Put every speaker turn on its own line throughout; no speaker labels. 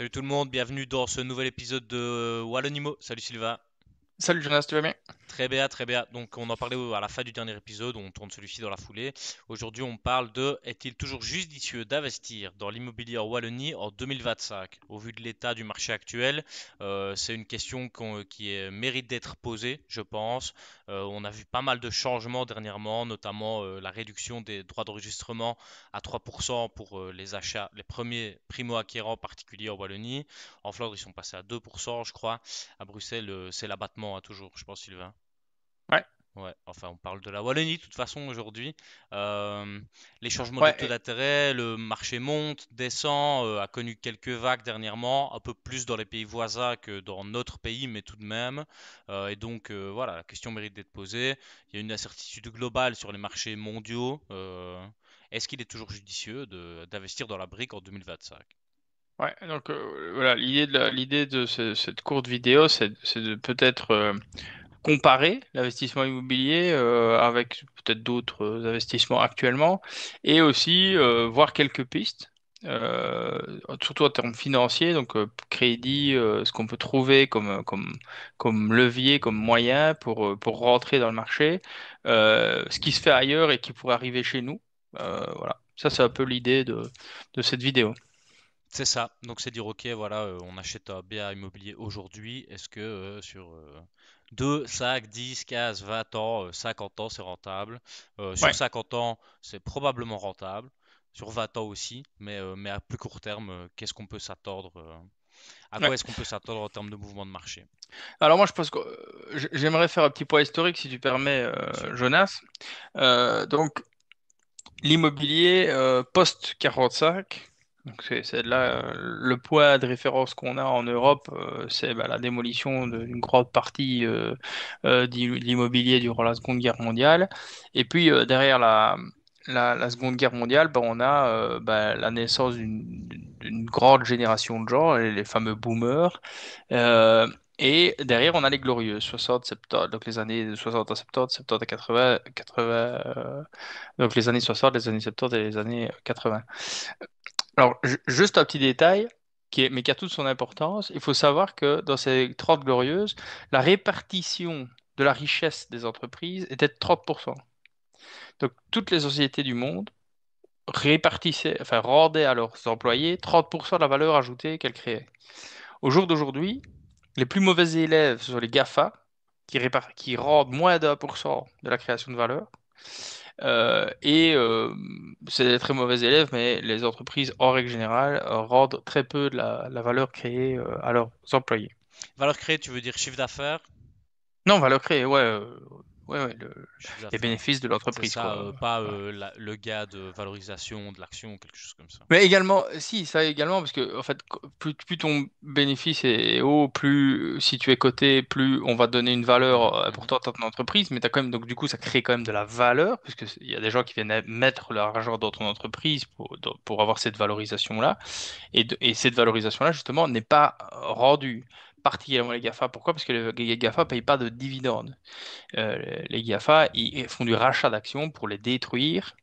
Salut tout le monde, bienvenue dans ce nouvel épisode de Wallonimo. Salut Sylvain.
Salut Jonas, tu vas bien?
Très bien, très bien. Donc on en parlait à la fin du dernier épisode, on tourne celui-ci dans la foulée. Aujourd'hui on parle de est-il toujours judicieux d'investir dans l'immobilier en Wallonie en 2025? Au vu de l'état du marché actuel, c'est une question mérite d'être posée, je pense. On a vu pas mal de changements dernièrement, notamment la réduction des droits d'enregistrement à 3% pour les achats, les premiers primo-acquérants particuliers en Wallonie. En Flandre, ils sont passés à 2%, je crois. À Bruxelles, c'est l'abattement à toujours, je pense, Sylvain.
Ouais,
Ouais, enfin, on parle de la Wallonie de toute façon aujourd'hui. Euh, les changements de
ouais,
taux d'intérêt, le marché monte, descend, a connu quelques vagues dernièrement, un peu plus dans les pays voisins que dans notre pays, mais tout de même. Et donc, voilà, la question mérite d'être posée. Il y a une incertitude globale sur les marchés mondiaux. Est-ce qu'il est toujours judicieux d'investir dans la brique en 2025?
ouais. Donc voilà, l'idée de cette courte vidéo, c'est de peut-être comparer l'investissement immobilier avec peut-être d'autres investissements actuellement, et aussi voir quelques pistes, surtout en termes financiers, donc crédit, ce qu'on peut trouver comme levier, comme moyen pour rentrer dans le marché, ce qui se fait ailleurs et qui pourrait arriver chez nous. Voilà, ça c'est un peu l'idée de cette vidéo.
C'est ça. Donc c'est dire, ok, voilà, on achète un bien immobilier aujourd'hui. Est-ce que sur 2, 5, 10, 15, 20 ans, 50 ans, c'est rentable? Sur
Ouais.
50 ans, c'est probablement rentable. Sur 20 ans aussi. Mais à plus court terme, qu'est-ce qu'on peut s'attendre à
Ouais.
quoi est-ce qu'on peut s'attendre en termes de mouvement de marché?
Alors moi, je pense que j'aimerais faire un petit point historique, si tu permets,
Bien sûr.
Jonas. Donc, l'immobilier post 45, donc c'est là le point de référence qu'on a en Europe, c'est la démolition d'une grande partie de l'immobilier durant la Seconde Guerre mondiale. Et puis derrière la Seconde Guerre mondiale, on a la naissance d'une grande génération de gens, les fameux boomers. Euh, et derrière, on a les glorieuses, 60, 70, donc les années 60 à 70, 70 à 80, 80, donc les années 60, les années 70 et les années 80. Alors, juste un petit détail, mais qui a toute son importance. Il faut savoir que dans ces 30 glorieuses, la répartition de la richesse des entreprises était de 30%. Donc, toutes les sociétés du monde répartissaient, enfin, rendaient à leurs employés 30% de la valeur ajoutée qu'elles créaient. Au jour d'aujourd'hui, les plus mauvais élèves, ce sont les GAFA, qui rendent moins d'1% de la création de valeur. Et c'est des très mauvais élèves, mais les entreprises, en règle générale, rendent très peu de la valeur créée à leurs employés.
Valeur créée, tu veux dire chiffre d'affaires?
Non, valeur créée, ouais, ouais,
Chiffre
les
d'affaires.
bénéfices de
C'est
l'entreprise,
ça,
quoi.
pas
Voilà.
le gain de valorisation de l'action, quelque chose comme ça.
Mais également, si, ça également, parce que en fait, plus ton bénéfice est haut, plus si tu es coté, plus on va donner une valeur
Mhm, mhm.
importante à ton entreprise, mais t'as quand même, donc du coup, ça crée quand même de la valeur, puisque il y a des gens qui viennent mettre leur argent dans ton entreprise pour avoir cette valorisation-là. Et cette valorisation-là, justement, n'est pas rendue. Particulièrement les GAFA. Pourquoi? Parce que les GAFA ne payent pas de dividendes. Les GAFA, ils font du rachat d'actions pour les détruire.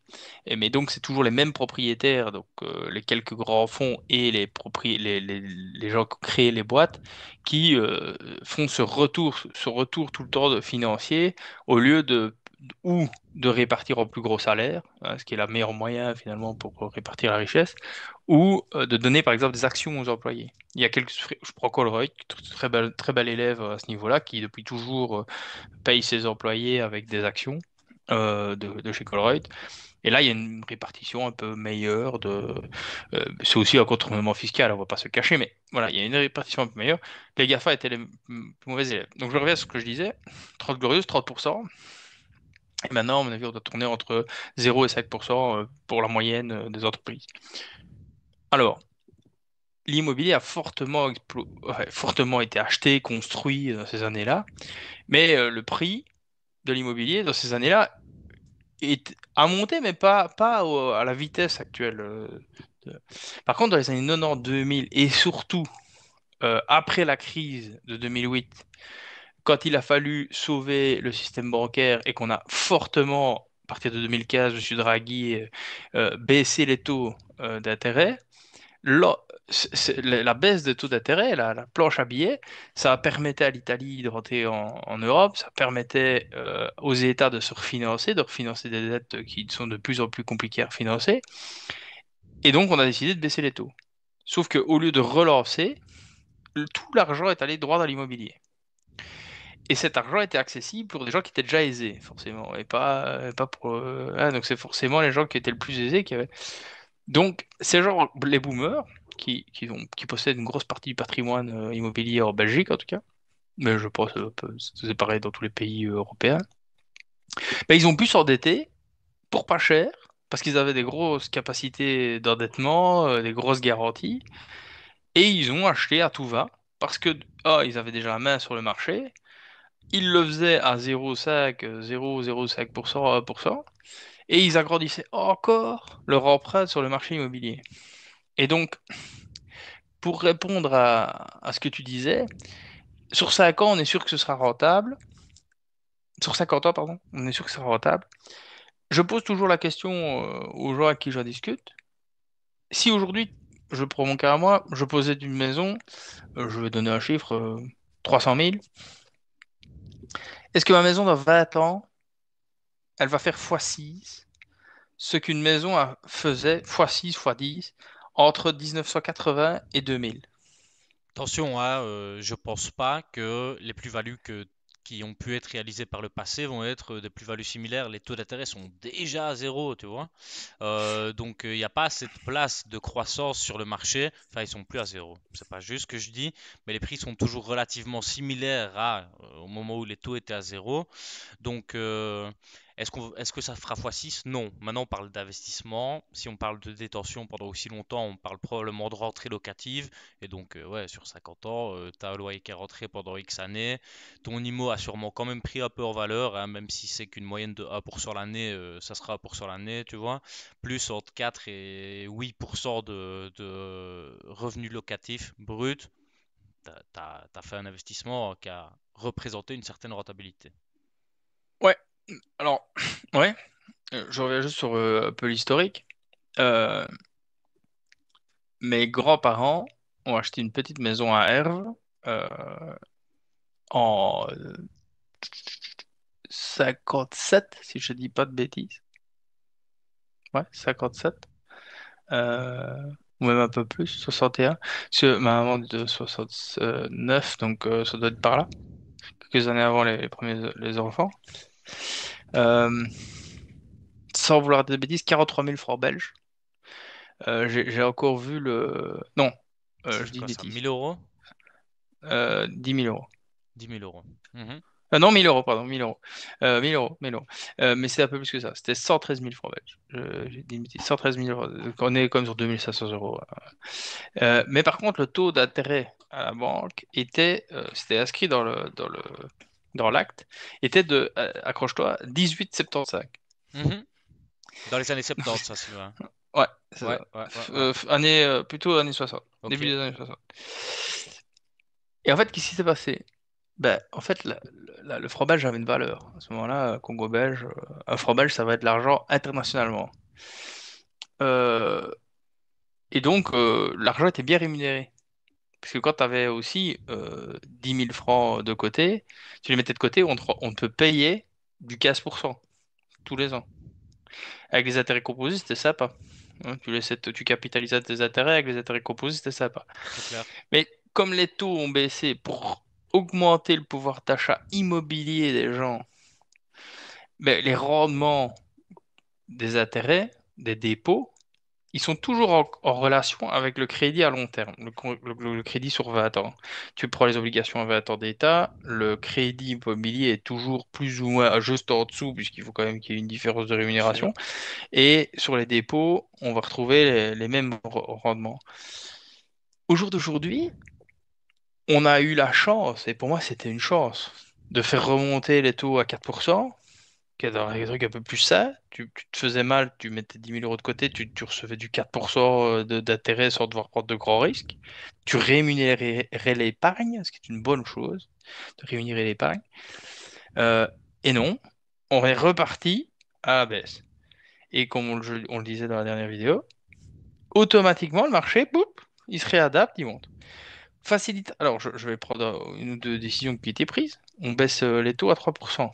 Mais donc, c'est toujours les mêmes propriétaires, donc les quelques grands fonds et les gens qui ont créé les boîtes, qui font ce retour tout le temps financier, au lieu ou de répartir en plus gros salaire, hein, ce qui est le meilleur moyen finalement pour répartir la richesse, ou de donner par exemple des actions aux employés. Il y a je prends Colruyt, très bel élève à ce niveau-là, qui depuis toujours paye ses employés avec des actions de chez Colruyt. Et là, il y a une répartition un peu meilleure c'est aussi un contournement fiscal, on va pas se le cacher, mais voilà, il y a une répartition un peu meilleure. Les GAFA étaient les plus mauvais élèves. Donc je reviens à ce que je disais, 30 glorieuses, 30%. Et maintenant, à mon avis, on doit tourner entre 0 et 5% pour la moyenne des entreprises. Alors, l'immobilier a ouais, fortement été acheté, construit dans ces années-là, mais le prix de l'immobilier dans ces années-là a monté, mais pas à la vitesse actuelle. De- Par contre, dans les années 90, 2000 et surtout après la crise de 2008, quand il a fallu sauver le système bancaire et qu'on a fortement, à partir de 2015, M. Draghi, baissé les taux d'intérêt, là, la baisse des taux d'intérêt, la planche à billets, ça permettait à l'Italie de rentrer en Europe, ça permettait aux États de refinancer des dettes qui sont de plus en plus compliquées à refinancer. Et donc, on a décidé de baisser les taux. Sauf qu'au lieu de relancer, tout l'argent est allé droit dans l'immobilier. Et cet argent était accessible pour des gens qui étaient déjà aisés, forcément, et pas pour... donc c'est forcément les gens qui étaient le plus aisés qui avaient... Donc, ces gens, les boomers, qui possèdent une grosse partie du patrimoine immobilier en Belgique, en tout cas, mais je pense que c'est pareil dans tous les pays européens, ben, ils ont pu s'endetter pour pas cher, parce qu'ils avaient des grosses capacités d'endettement, des grosses garanties, et ils ont acheté à tout va, parce que, ils avaient déjà la main sur le marché, ils le faisaient à 0,5, 0,05%, 1%, et ils agrandissaient encore leur empreinte sur le marché immobilier. Et donc, pour répondre à ce que tu disais, sur 5 ans, on est sûr que ce sera rentable. Sur 50 ans, pardon, on est sûr que ce sera rentable. Je pose toujours la question aux gens avec qui j'en discute. Si aujourd'hui, je prends mon cas à moi, je possède une maison, je vais donner un chiffre, 300 000. Est-ce que ma maison dans 20 ans, elle va faire x6 ce qu'une maison faisait x6, x10 entre 1980 et 2000?
Attention, hein, je pense pas que les plus-values qui ont pu être réalisées par le passé vont être des plus-values similaires. Les taux d'intérêt sont déjà à zéro, tu vois. Donc il n'y a pas cette place de croissance sur le marché. Enfin, ils sont plus à zéro. C'est pas juste ce que je dis, mais les prix sont toujours relativement similaires au moment où les taux étaient à zéro. Donc, est-ce que ça fera x6? Non. Maintenant, on parle d'investissement. Si on parle de détention pendant aussi longtemps, on parle probablement de rentrée locative. Et donc, ouais, sur 50 ans, tu as un loyer qui est rentré pendant X années. Ton IMO a sûrement quand même pris un peu en valeur, hein, même si c'est qu'une moyenne de 1% l'année, ça sera 1% l'année, tu vois. Plus entre 4 et 8% de revenus locatifs bruts. T'as fait un investissement qui a représenté une certaine rentabilité.
Ouais, alors, ouais, je reviens juste sur un peu l'historique. Euh, Mes grands-parents ont acheté une petite maison à Herve euh, en 57, si je dis pas de bêtises. Ouais, 57. Euh, ou même un peu plus, 61. Parce que ma maman est de 69, donc ça doit être par là. Quelques années avant les premiers les enfants. Euh, Sans vouloir dire de bêtises, 43 000 francs belges. J'ai encore vu le... Non,
Ça
je
fait
dis
quoi
une
ça?
bêtise.
1 000 euros?
10 000 euros.
10 000 euros. Mhm.
Non, 1000 euros, pardon, 1000 euros. 1000 euros, 1000 euros. Mais c'est un peu plus que ça. C'était 113 000 francs belges. J'ai dit une bêtise, 113 000 euros. Donc on est comme sur 2500 euros. Mais par contre, le taux d'intérêt à la banque c'était inscrit dans l'acte, était de, accroche-toi, 18,75.
Mhm. Dans les années 70, ça, Sylvain.
Ouais, c'est
Ouais,
ça.
ouais, ouais, ouais.
Plutôt années 60.
Ok.
Début des années 60. Et en fait, qu'est-ce qui s'est passé? Ben, en fait, le franc belge avait une valeur. À ce moment-là, Congo belge, un franc belge, ça va être de l'argent internationalement. Euh, et donc, l'argent était bien rémunéré. Parce que quand tu avais aussi 10 000 francs de côté, tu les mettais de côté, on te payait du 15% tous les ans. Avec les intérêts composés, c'était sympa. Hein, tu capitalisais tes intérêts avec les intérêts composés, c'était sympa.
C'est clair.
Mais comme les taux ont baissé pour augmenter le pouvoir d'achat immobilier des gens, ben, les rendements des intérêts, des dépôts, ils sont toujours en relation avec le crédit à long terme, le crédit sur 20 ans. Tu prends les obligations à 20 ans d'État, le crédit immobilier est toujours plus ou moins juste en dessous, puisqu'il faut quand même qu'il y ait une différence de
Bien sûr.
rémunération. Et sur les dépôts, on va retrouver les mêmes rendements. Au jour d'aujourd'hui, on a eu la chance, et pour moi c'était une chance, de faire remonter les taux à 4%, qui est dans les trucs un peu plus ça. Tu te faisais mal, tu mettais 10 000 euros de côté, tu recevais du 4% d'intérêt sans devoir prendre de grands risques. Tu rémunérais l'épargne, ce qui est une bonne chose, de rémunérer l'épargne. Euh, et non, on est reparti à la baisse. Et comme on le disait dans la dernière vidéo, automatiquement le marché, boum, ils se réadaptent, ils montent. Facilite. Alors, je vais prendre une ou deux décisions qui étaient prises. On baisse les taux à 3%.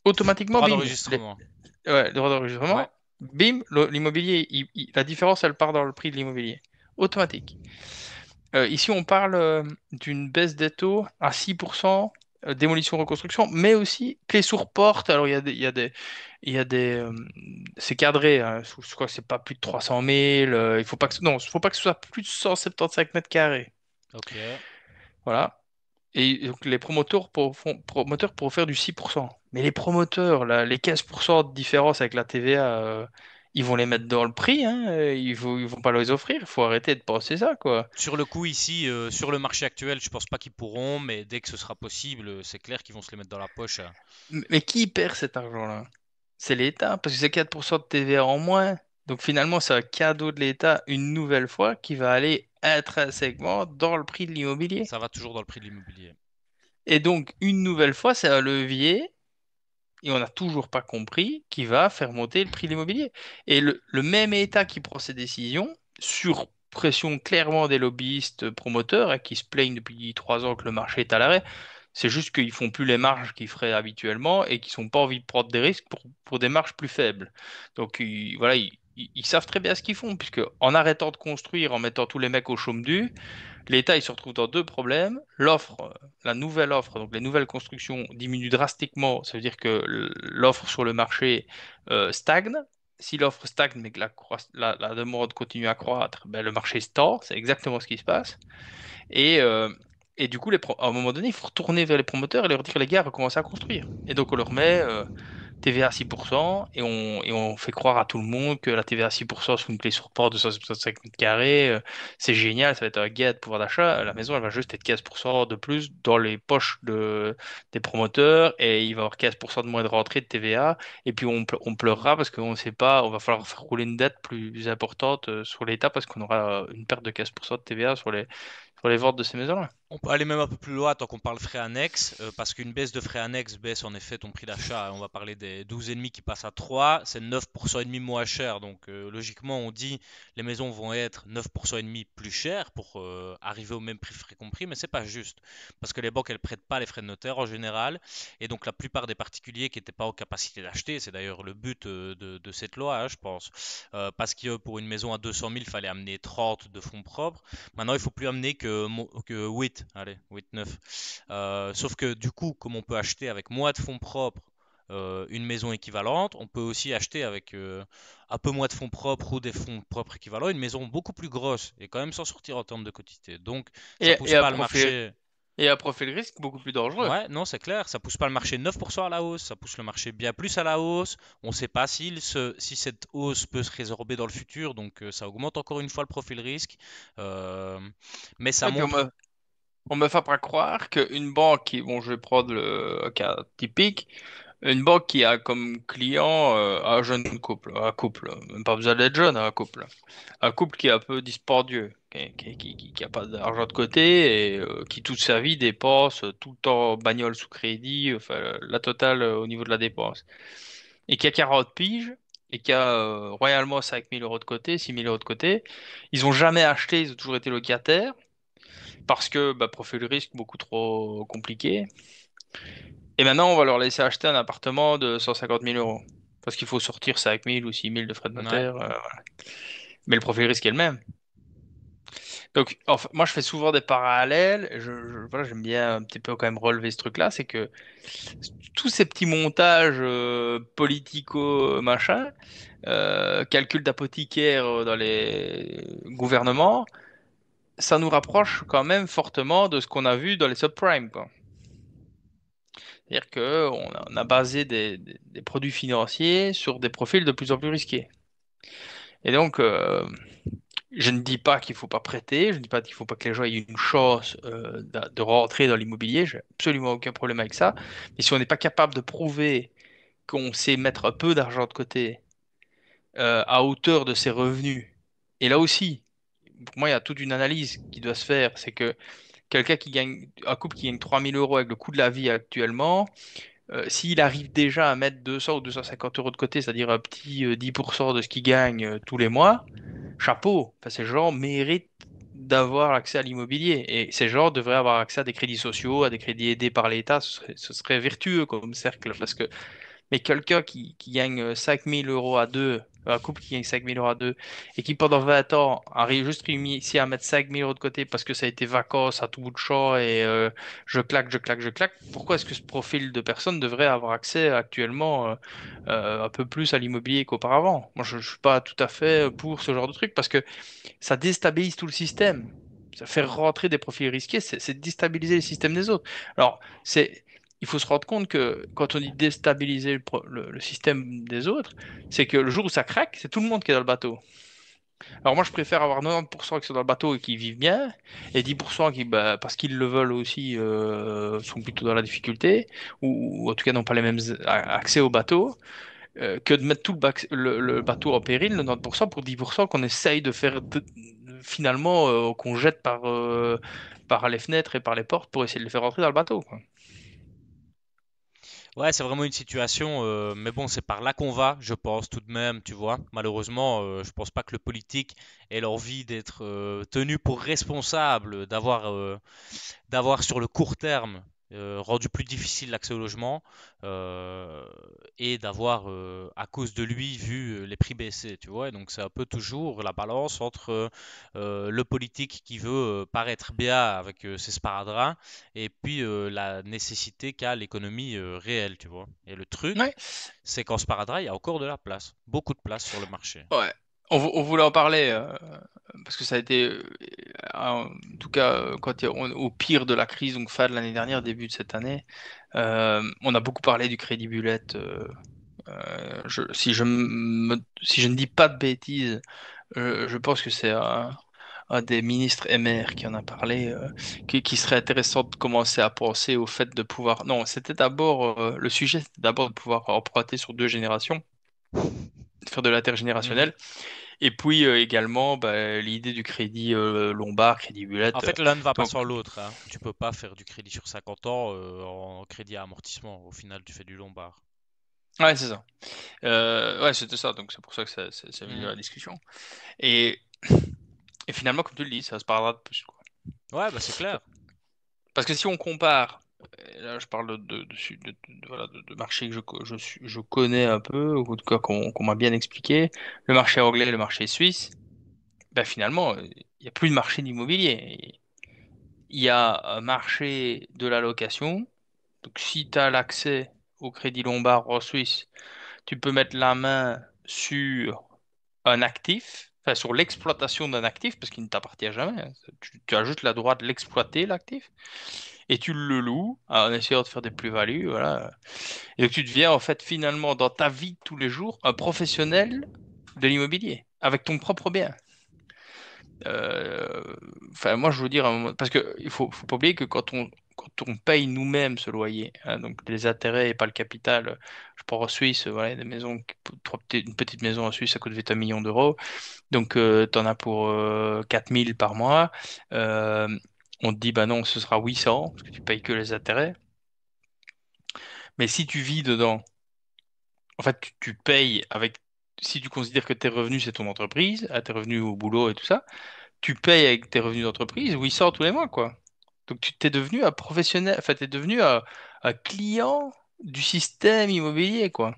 Automatiquement,
Droit
bing,
d'enregistrement.
ouais, le droit
Ouais.
d'enregistrement, bim, l'immobilier, la différence, elle part dans le prix de l'immobilier. Automatique. Ici, on parle d'une baisse des taux à 6%, démolition, reconstruction, mais aussi clé sur porte. Alors, c'est cadré, hein. Je crois que c'est pas plus de 300 000. Il faut pas que, non, il faut pas que ce soit plus de 175 mètres carrés.
Ok.
Voilà. Et donc, les promoteurs pourront faire du 6%. Mais les promoteurs, là, les 15% de différence avec la TVA, ils vont les mettre dans le prix, hein. Ils vont pas les offrir. Il faut arrêter de penser ça, quoi.
Sur le coup ici, sur le marché actuel, je pense pas qu'ils pourront, mais dès que ce sera possible, c'est clair qu'ils vont se les mettre dans la poche.
Mais qui perd cet argent-là? C'est l'État, parce que c'est 4% de TVA en moins. Donc finalement, c'est un cadeau de l'État une nouvelle fois qui va aller intrinsèquement dans le prix de l'immobilier.
Ça va toujours dans le prix de l'immobilier.
Et donc, une nouvelle fois, c'est un levier, et on n'a toujours pas compris, qui va faire monter le prix de l'immobilier. Et le même État qui prend ces décisions, sur pression clairement des lobbyistes promoteurs, hein, qui se plaignent depuis 3 ans que le marché est à l'arrêt, c'est juste qu'ils font plus les marges qu'ils feraient habituellement et qu'ils n'ont pas envie de prendre des risques pour des marges plus faibles. Donc voilà, ils savent très bien ce qu'ils font, puisque en arrêtant de construire, en mettant tous les mecs au chaume du, l'État, il se retrouve dans deux problèmes. La nouvelle offre, donc les nouvelles constructions diminuent drastiquement. Ça veut dire que l'offre sur le marché stagne. Si l'offre stagne, mais que la demande continue à croître, ben, le marché se tord. C'est exactement ce qui se passe. Et, euh, et du coup, à un moment donné, il faut retourner vers les promoteurs et leur dire, les gars, recommencez à construire. Et donc, on leur met TVA à 6% et on fait croire à tout le monde que la TVA à 6% sur une clé sur port de 175 mètres carrés, c'est génial, ça va être un gain de pouvoir d'achat. La maison, elle va juste être 15% de plus dans les poches des promoteurs et il va y avoir 15% de moins de rentrée de TVA. Et puis, on pleurera parce qu'on ne sait pas, on va falloir faire rouler une dette plus importante sur l'État parce qu'on aura une perte de 15% de TVA sur les ventes de ces maisons-là.
On peut aller même un peu plus loin tant qu'on parle frais annexes, parce qu'une baisse de frais annexes baisse en effet ton prix d'achat. On va parler des 12,5 qui passent à 3, c'est 9% et demi moins cher. Donc logiquement, on dit les maisons vont être 9% et demi plus chères pour arriver au même prix frais compris, mais c'est pas juste parce que les banques elles prêtent pas les frais de notaire en général, et donc la plupart des particuliers qui n'étaient pas en capacité d'acheter, c'est d'ailleurs le but de cette loi, hein, je pense, parce que pour une maison à 200 000, il fallait amener 30 de fonds propres. Maintenant, il faut plus amener que 8, allez, 8, 9. Sauf que du coup, comme on peut acheter avec moins de fonds propres une maison équivalente, on peut aussi acheter avec un peu moins de fonds propres ou des fonds propres équivalents une maison beaucoup plus grosse et quand même s'en sortir en termes de quotité. Donc, ça
Et,
pousse
et à
pas le
profil,
marché.
et à profil risque beaucoup plus dangereux.
Ouais, non, c'est clair, ça pousse pas le marché 9% à la hausse, ça pousse le marché bien plus à la hausse. On ne sait pas si cette hausse peut se résorber dans le futur, donc ça augmente encore une fois le profil risque. Euh, mais ça
Et puis
montre.
on me fait pas croire qu'une banque bon, je vais prendre le cas typique, une banque qui a comme client un jeune couple, même pas besoin d'être jeune, un couple qui est un peu dispendieux, qui a pas d'argent de côté et qui toute sa vie dépense tout le temps bagnole sous crédit, enfin la totale au niveau de la dépense, et qui a 40 piges. Et qui a royalement 5 000 € de côté, 6 000 € de côté. Ils ont jamais acheté, ils ont toujours été locataires parce que bah, profil de risque beaucoup trop compliqué. Et maintenant, on va leur laisser acheter un appartement de 150 000 €. Parce qu'il faut sortir 5 000 ou 6 000 de frais de
Ouais.
notaire. Voilà. Mais le profil de risque est le même. Donc, enfin, moi, je fais souvent des parallèles. Voilà, j'aime bien un petit peu quand même relever ce truc-là. C'est que tous ces petits montages politico machin, calcul d'apothicaire dans les gouvernements, ça nous rapproche quand même fortement de ce qu'on a vu dans les subprimes, quoi. C'est-à-dire qu'on a basé des produits financiers sur des profils de plus en plus risqués. Et donc, je ne dis pas qu'il ne faut pas prêter, je ne dis pas qu'il ne faut pas que les gens aient une chance de rentrer dans l'immobilier, j'ai absolument aucun problème avec ça. Mais si on n'est pas capable de prouver qu'on sait mettre un peu d'argent de côté à hauteur de ses revenus, et là aussi, pour moi, il y a toute une analyse qui doit se faire, c'est que un couple qui gagne 3 000 € avec le coût de la vie actuellement, s'il arrive déjà à mettre 200 ou 250 € de côté, c'est-à-dire un petit 10% de ce qu'il gagne tous les mois, chapeau. Enfin, ces gens méritent d'avoir accès à l'immobilier. Et ces gens devraient avoir accès à des crédits sociaux, à des crédits aidés par l'État. Ce serait vertueux comme cercle. Parce que mais quelqu'un qui gagne 5 000 € à deux, un couple qui gagne 5 000 € à deux, et qui pendant 20 ans arrive juste réussi à mettre 5 000 € de côté parce que ça a été vacances à tout bout de champ et je claque, je claque, je claque, pourquoi est-ce que ce profil de personne devrait avoir accès actuellement un peu plus à l'immobilier qu'auparavant? Moi, je ne suis pas tout à fait pour ce genre de truc parce que ça déstabilise tout le système. Ça fait rentrer des profils risqués, c'est déstabiliser le système des autres. Alors, il faut se rendre compte que quand on dit déstabiliser le système des autres, c'est que le jour où ça craque, c'est tout le monde qui est dans le bateau. Alors moi, je préfère avoir 90% qui sont dans le bateau et qui vivent bien, et 10% qui, bah, parce qu'ils le veulent aussi, sont plutôt dans la difficulté, ou en tout cas n'ont pas les mêmes accès au bateau, que de mettre tout le bateau en péril, le 90% pour 10% qu'on essaye de faire finalement, qu'on jette par les fenêtres et par les portes pour essayer de les faire rentrer dans le bateau, quoi.
Ouais, c'est vraiment une situation, mais bon, c'est par là qu'on va, je pense tout de même, tu vois. Malheureusement, je pense pas que le politique ait l'envie d'être tenu pour responsable, d'avoir sur le court terme rendu plus difficile l'accès au logement euh, et d'avoir, à cause de lui, vu les prix baisser, tu vois. Et donc c'est un peu toujours la balance entre le politique qui veut paraître bien avec ses sparadraps et puis la nécessité qu'a l'économie réelle, tu vois. Et le truc,
Ouais.
c'est qu'en sparadrap, il y a encore de la place, beaucoup de place sur le marché.
Ouais. On voulait en parler parce que ça a été, en tout cas, quand au pire de la crise, donc fin de l'année dernière, début de cette année, on a beaucoup parlé du crédit bullet. Si je ne dis pas de bêtises, je pense que c'est un des ministres MR qui en a parlé, qui serait intéressant de commencer à penser au fait de pouvoir. Non, c'était d'abord le sujet, c'était d'abord de pouvoir emprunter sur 2 générations, de faire de
Mhm.
l'intergénérationnel. Et puis également bah, l'idée du crédit Lombard, crédit
En
Bullet.
fait, l'un ne va pas
Donc,
sans l'autre, hein. Tu peux pas faire du crédit sur 50 ans en crédit à amortissement. Au final, tu fais du lombard.
ouais, c'est ça. Ouais, c'était ça. Donc c'est pour ça que ça venu
Mhm.
à la discussion. Et, et finalement, comme tu le dis, ça se parlera de plus, quoi.
Ouais, bah c'est clair.
Parce que si on compare, et là je parle voilà, de marchés que je connais un peu, ou en tout cas qu'on m'a bien expliqué, le marché anglais et le marché suisse, ben finalement, il n'y a plus de marché d'immobilier. Il y a un marché de la location. Donc, si tu as l'accès au crédit Lombard en Suisse, tu peux mettre la main sur un actif, enfin sur l'exploitation d'un actif, parce qu'il ne t'appartient jamais, hein. Tu as juste le droit de l'exploiter, l'actif, et tu le loues en essayant de faire des plus-values, voilà. Et donc tu deviens en fait finalement dans ta vie de tous les jours un professionnel de l'immobilier, avec ton propre bien. Euh, Enfin, moi, je veux dire, parce que faut pas oublier que quand on paye nous-mêmes ce loyer, hein, donc les intérêts et pas le capital, je pars en Suisse, voilà, des maisons, une petite maison en Suisse, ça coûte vite 1 million d'euros, donc tu en as pour 4 000 par mois. Euh, on te dit, bah non, ce sera 800, parce que tu payes que les intérêts. Mais si tu vis dedans, en fait, tu payes avec, si tu considères que tes revenus, c'est ton entreprise, tes revenus au boulot et tout ça, tu payes avec tes revenus d'entreprise 800 tous les mois, quoi. Donc tu t'es devenu un professionnel, enfin t'es devenu un client du système immobilier, quoi.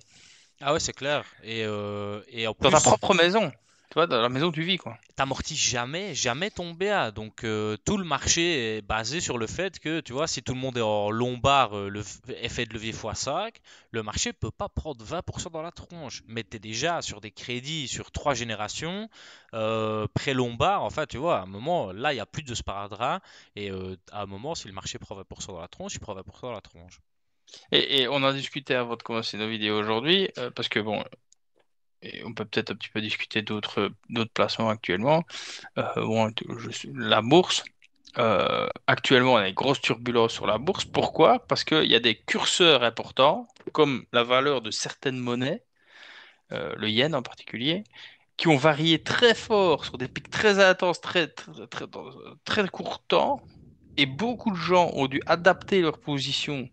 Ah ouais, c'est clair. Et en
Dans ta
plus,
propre maison, tu vois, dans la maison où tu vis, quoi.
t'amortis jamais, jamais ton BA. Donc tout le marché est basé sur le fait que, tu vois, si tout le monde est en lombard, effet de levier x5, le marché peut pas prendre 20% dans la tronche. Mais t'es déjà sur des crédits sur 3 générations, pré lombard. Enfin, tu vois, à un moment, là, il y a plus de sparadrap. Et à un moment, si le marché prend 20% dans la tronche, il prend 20% dans la tronche.
Et on en discutait avant de commencer nos vidéos aujourd'hui, parce que bon, et on peut peut-être un petit peu discuter d'autres placements actuellement. Bon, la bourse, actuellement, on a une grosse turbulence sur la bourse. Pourquoi? Parce qu'il y a des curseurs importants, comme la valeur de certaines monnaies, le yen en particulier, qui ont varié très fort sur des pics très intenses, dans un très court temps, et beaucoup de gens ont dû adapter leur position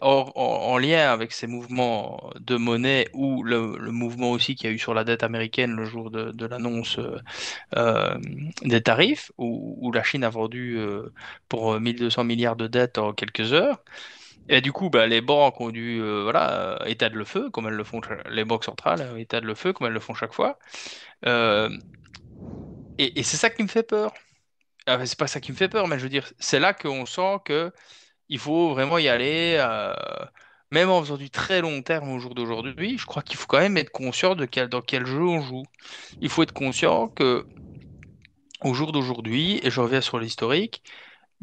en lien avec ces mouvements de monnaie ou le mouvement aussi qu'il y a eu sur la dette américaine le jour de l'annonce euh, des tarifs, où la Chine a vendu pour 1200 milliards de dettes en quelques heures. Et du coup, bah, les banques ont dû voilà, éteindre le feu, comme elles le font, les banques centrales éteignent le feu, comme elles le font chaque fois. Euh, et c'est ça qui me fait peur. Ah, c'est pas ça qui me fait peur, mais je veux dire, c'est là qu'on sent que il faut vraiment y aller, même en faisant du très long terme au jour d'aujourd'hui. Je crois qu'il faut quand même être conscient dans quel jeu on joue. Il faut être conscient que au jour d'aujourd'hui, et je reviens sur l'historique,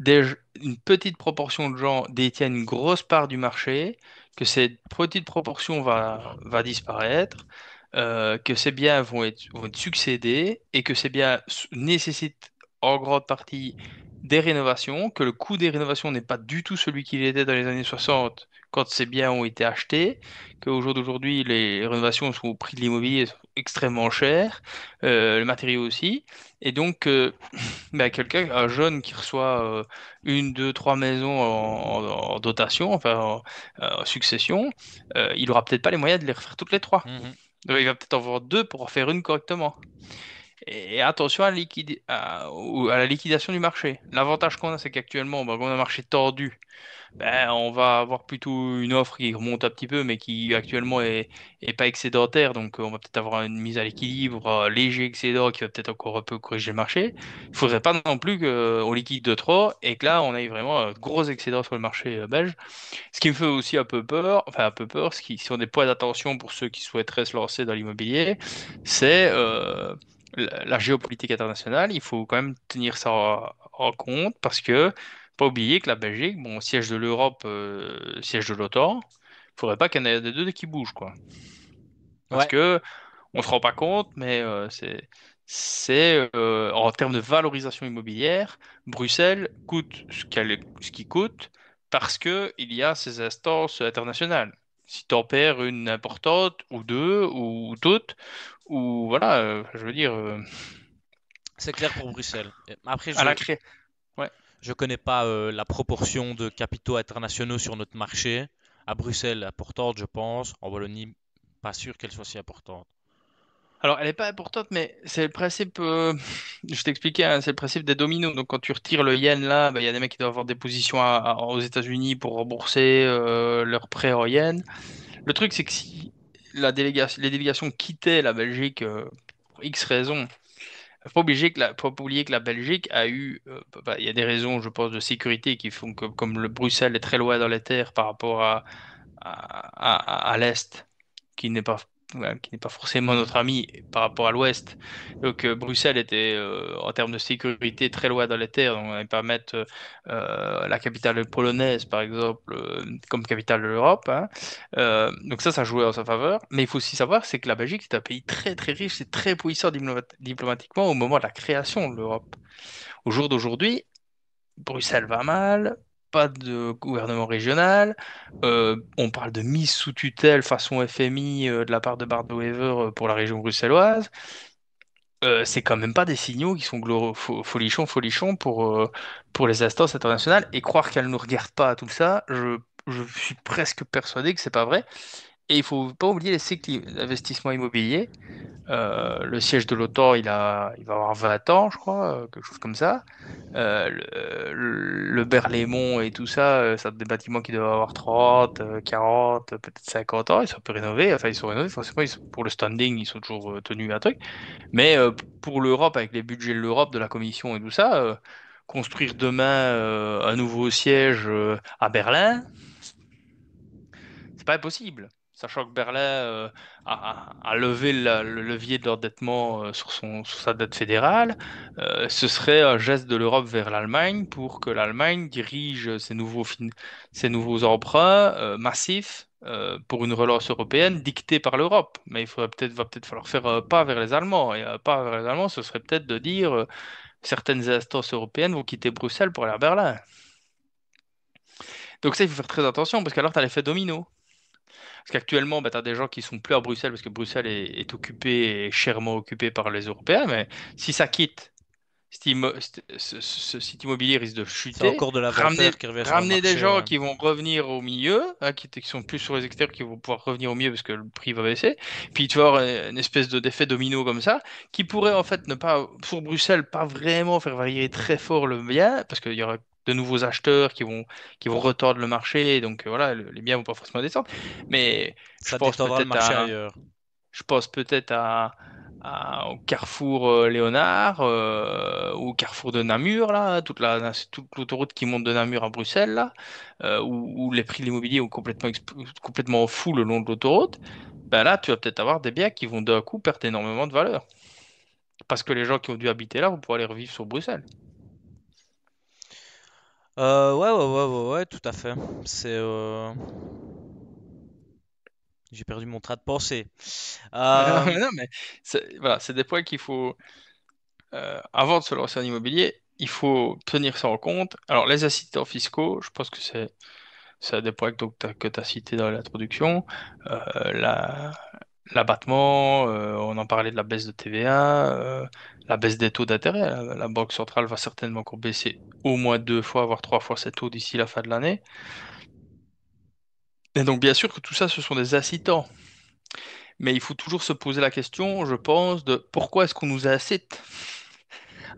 une petite proportion de gens détiennent une grosse part du marché, que cette petite proportion va disparaître, que ces biens vont être succédés et que ces biens nécessitent en grande partie des rénovations, que le coût des rénovations n'est pas du tout celui qu'il était dans les années 60 quand ces biens ont été achetés, qu'au jour d'aujourd'hui, les rénovations sont au prix de l'immobilier sont extrêmement chères, le matériau aussi. Et donc, ben, quelqu'un, un jeune qui reçoit une, deux, trois maisons en dotation, enfin en succession, il aura peut-être pas les moyens de les refaire toutes les trois.
Mhm.
Donc, il va peut-être en avoir deux pour en faire une correctement. Et attention à à la liquidation du marché. L'avantage qu'on a, c'est qu'actuellement, ben, on a un marché tordu, ben, on va avoir plutôt une offre qui remonte un petit peu, mais qui actuellement est pas excédentaire. Donc, on va peut-être avoir une mise à l'équilibre, un léger excédent qui va peut-être encore un peu corriger le marché. Il faudrait pas non plus qu'on liquide de trop et que là, on ait vraiment un gros excédent sur le marché belge. Ce qui me fait aussi un peu peur, enfin un peu peur, ce qui sont des points d'attention pour ceux qui souhaiteraient se lancer dans l'immobilier, c'est la géopolitique internationale. Il faut quand même tenir ça en compte parce que pas oublier que la Belgique, bon, siège de l'Europe, siège de l'OTAN, il faudrait pas qu'il y en ait des deux qui bougent, quoi. Parce
Ouais,
que on se rend pas compte, mais c'est en termes de valorisation immobilière, Bruxelles coûte ce qui coûte parce que il y a ces instances internationales. Si tu en perds une importante ou deux ou toutes, ou voilà, je veux dire,
c'est clair pour Bruxelles. Après,
à la cré... Ouais.
je connais pas la proportion de capitaux internationaux sur notre marché. À Bruxelles, importante, je pense. En Wallonie, pas sûr qu'elle soit si importante.
Alors, elle n'est pas importante, mais c'est le principe, je t'expliquais, hein, c'est le principe des dominos. Donc, quand tu retires le yen là, ben, il y a des mecs qui doivent avoir des positions aux États-Unis pour rembourser leurs prêts en yen. Le truc, c'est que si les délégations quittaient la Belgique pour X raisons, faut pas oublier que la Belgique a eu, il y a des raisons, je pense, de sécurité qui font que, comme le Bruxelles est très loin dans les terres par rapport à l'Est, qui n'est pas, voilà, qui n'est pas forcément notre ami par rapport à l'Ouest. Donc Bruxelles était en termes de sécurité très loin dans les terres, donc on n'allait pas mettre la capitale polonaise, par exemple, comme capitale de l'Europe, hein. Donc ça jouait en sa faveur. Mais il faut aussi savoir, c'est que la Belgique, c'est un pays très très riche et très puissant diplomatiquement au moment de la création de l'Europe. Au jour d'aujourd'hui, Bruxelles va mal, pas de gouvernement régional. On parle de mise sous tutelle façon FMI de la part de Bart de Wever pour la région bruxelloise. C'est quand même pas des signaux qui sont folichons pour les instances internationales. Et croire qu'elles ne regardent pas à tout ça, je suis presque persuadé que c'est pas vrai. Et il faut pas oublier les cycles d'investissement immobilier. Le siège de l'OTAN, il va avoir 20 ans, je crois, quelque chose comme ça. Le Berlaymont et tout ça, c'est des bâtiments qui doivent avoir 30, 40, peut-être 50 ans. Ils sont un peu rénovés. Enfin, ils sont rénovés. Forcément, pour le standing, ils sont toujours tenus à un truc. Mais pour l'Europe, avec les budgets de l'Europe, de la Commission et tout ça, construire demain un nouveau siège à Berlin, c'est pas impossible. Sachant que Berlin a levé le levier de l'endettement sur sa dette fédérale, ce serait un geste de l'Europe vers l'Allemagne pour que l'Allemagne dirige ses nouveaux emprunts massifs pour une relance européenne dictée par l'Europe. Mais va peut-être falloir faire un pas vers les Allemands. Et un pas vers les Allemands, ce serait peut-être de dire certaines instances européennes vont quitter Bruxelles pour aller à Berlin. Donc ça, il faut faire très attention parce qu'alors tu as l'effet domino. Parce qu'actuellement, bah, tu as des gens qui sont plus à Bruxelles parce que Bruxelles est occupée et chèrement occupée par les Européens. Mais si ça quitte, ce site immobilier risque de
C'est
chuter,
encore de
ramener,
l'inventaire qui revient sur le
ramener des
marché,
gens
ouais.
qui vont revenir au milieu, hein, qui sont plus sur les extérieurs, qui vont pouvoir revenir au milieu parce que le prix va baisser. Puis tu vas avoir une espèce d'effet domino comme ça, qui pourrait en fait ne pas, pour Bruxelles, pas vraiment faire varier très fort le bien, parce qu'il y aura de nouveaux acheteurs qui vont retordre le marché, donc voilà, les biens vont pas forcément descendre. Mais je
Ça
pense
détendra le
peut-être
marché
à
ailleurs.
je pense peut-être au carrefour Léonard, ou au carrefour de Namur, là, toute l'autoroute qui monte de Namur à Bruxelles, là, où les prix de l'immobilier ont complètement fou le long de l'autoroute. Ben là, tu vas peut-être avoir des biens qui vont d'un coup perdre énormément de valeur. Parce que les gens qui ont dû habiter là vont pouvoir aller revivre sur Bruxelles.
Ouais, ouais, ouais, ouais, ouais, tout à fait. C'est, j'ai perdu mon train de pensée. Euh,
Non, mais voilà, c'est des points qu'il faut, avant de se lancer en immobilier, il faut tenir ça en compte. Alors, les incitants fiscaux, je pense que c'est des points que tu as cités dans l'introduction. L'abattement, on en parlait de la baisse de TVA, la baisse des taux d'intérêt. La Banque centrale va certainement encore baisser au moins 2 fois, voire 3 fois ces taux d'ici la fin de l'année. Et donc, bien sûr que tout ça, ce sont des incitants. Mais il faut toujours se poser la question, je pense, de pourquoi est-ce qu'on nous incite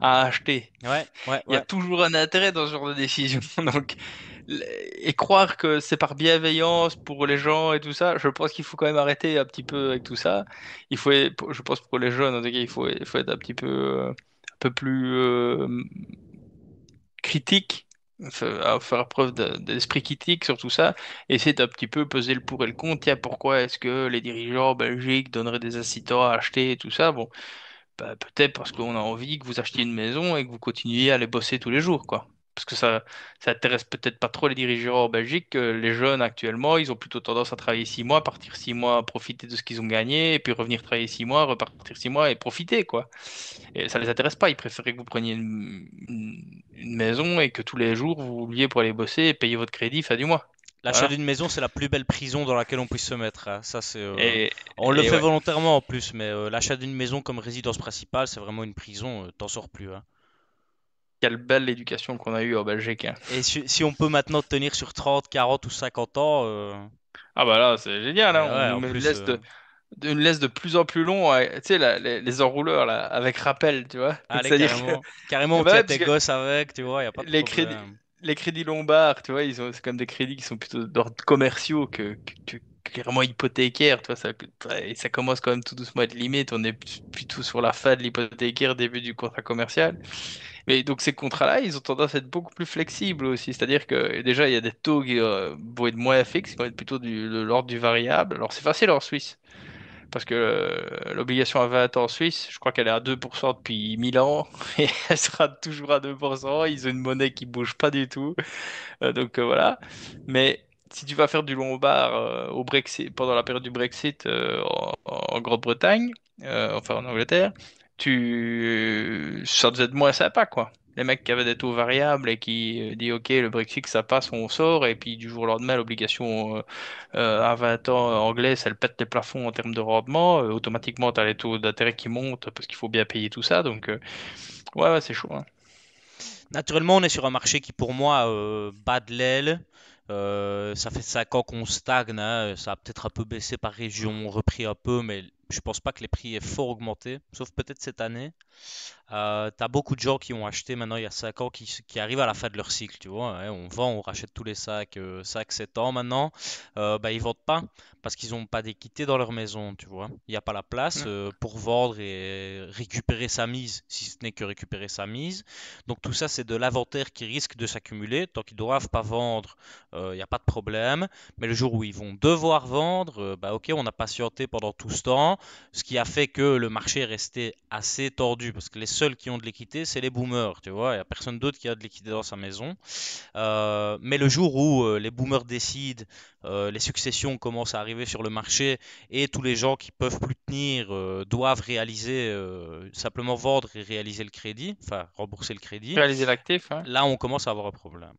à acheter?
ouais, ouais,
Il y a
ouais.
toujours un intérêt dans ce genre de décision. Donc, et croire que c'est par bienveillance pour les gens et tout ça, je pense qu'il faut quand même arrêter un petit peu avec tout ça. Je pense pour les jeunes, en tout cas, il faut être un peu plus critique, faire preuve d'esprit critique sur tout ça, essayer d'un petit peu peser le pour et le contre. Tiens, pourquoi est-ce que les dirigeants en Belgique donneraient des incitants à acheter et tout ça? Bon, bah, peut-être parce qu'on a envie que vous achetiez une maison et que vous continuiez à aller bosser tous les jours, quoi. Parce que ça intéresse peut-être pas trop les dirigeants en Belgique. Les jeunes actuellement, ils ont plutôt tendance à travailler 6 mois, partir 6 mois, profiter de ce qu'ils ont gagné, et puis revenir travailler 6 mois, repartir 6 mois et profiter, quoi. Et ça les intéresse pas. Ils préféraient que vous preniez une maison et que tous les jours vous vouliez pour aller bosser et payer votre crédit fin du mois.
L'achat
Voilà.
d'une maison, c'est la plus belle prison dans laquelle on puisse se mettre, hein. Ça, c'est,
Et,
on le
et
fait
ouais.
volontairement en plus, mais l'achat d'une maison comme résidence principale, c'est vraiment une prison. T'en sors plus, hein.
Quelle belle éducation qu'on a eue en Belgique, hein.
Et si on peut maintenant tenir sur 30, 40 ou 50 ans,
Ah bah là, c'est génial,
et
hein. On
ouais,
nous
en
met
plus,
une laisse de plus en plus long, tu sais, les enrouleurs, là, avec rappel, tu vois.
allez,
C'est-à-dire que,
carrément, carrément, on
bah
tient
ouais,
tes
parce que
gosses avec, tu vois, y a pas de
les crédits,
problème.
les crédits lombards, tu vois, c'est comme des crédits qui sont plutôt d'ordre commerciaux que clairement hypothécaires, tu vois, et ça commence quand même tout doucement à être limite. On est plutôt sur la fin de l'hypothécaire, début du contrat commercial. Mais donc ces contrats-là, ils ont tendance à être beaucoup plus flexibles aussi. C'est-à-dire que déjà, il y a des taux qui vont être moins fixes, qui vont être plutôt de l'ordre du variable. Alors c'est facile en Suisse. Parce que l'obligation à 20 ans en Suisse, je crois qu'elle est à 2% depuis 1000 ans et elle sera toujours à 2%. Ils ont une monnaie qui bouge pas du tout. Donc voilà. Mais si tu vas faire du lombard au Brexit, pendant la période du Brexit en Grande-Bretagne, enfin en Angleterre, ça devait être moins sympa, quoi. Les mecs qui avaient des taux variables et qui disent OK, le Brexit, ça passe, on sort, et puis du jour au lendemain, l'obligation à 20 ans anglaise, elle pète les plafonds en termes de rendement. Automatiquement, tu as les taux d'intérêt qui montent parce qu'il faut bien payer tout ça. Donc, ouais, ouais, c'est chaud, hein.
Naturellement, on est sur un marché qui, pour moi, bat de l'aile. Ça fait 5 ans qu'on stagne, hein. Ça a peut-être un peu baissé par région, repris un peu, mais je pense pas que les prix aient fort augmenté, sauf peut-être cette année. T'as beaucoup de gens qui ont acheté maintenant il y a 5 ans qui arrivent à la fin de leur cycle, tu vois, hein. On vend, on rachète tous les sacs, 7 ans maintenant. Bah, ils vendent pas parce qu'ils n'ont pas d'équité dans leur maison, tu vois. Il n'y a pas la place
Mm.
pour vendre et récupérer sa mise, si ce n'est que récupérer sa mise. Donc tout ça, c'est de l'inventaire qui risque de s'accumuler. Tant qu'ils ne doivent pas vendre, il n'y a pas de problème. Mais le jour où ils vont devoir vendre, bah ok, on a patienté pendant tout ce temps, ce qui a fait que le marché est resté assez tordu parce que les seuls qui ont de l'équité, c'est les boomers, tu vois. Il n'y a personne d'autre qui a de l'équité dans sa maison. Mais le jour où les boomers décident, les successions commencent à arriver sur le marché et tous les gens qui peuvent plus tenir doivent réaliser, simplement vendre et réaliser le crédit, enfin rembourser le crédit,
Réaliser l'actif, hein.
là on commence à avoir un problème.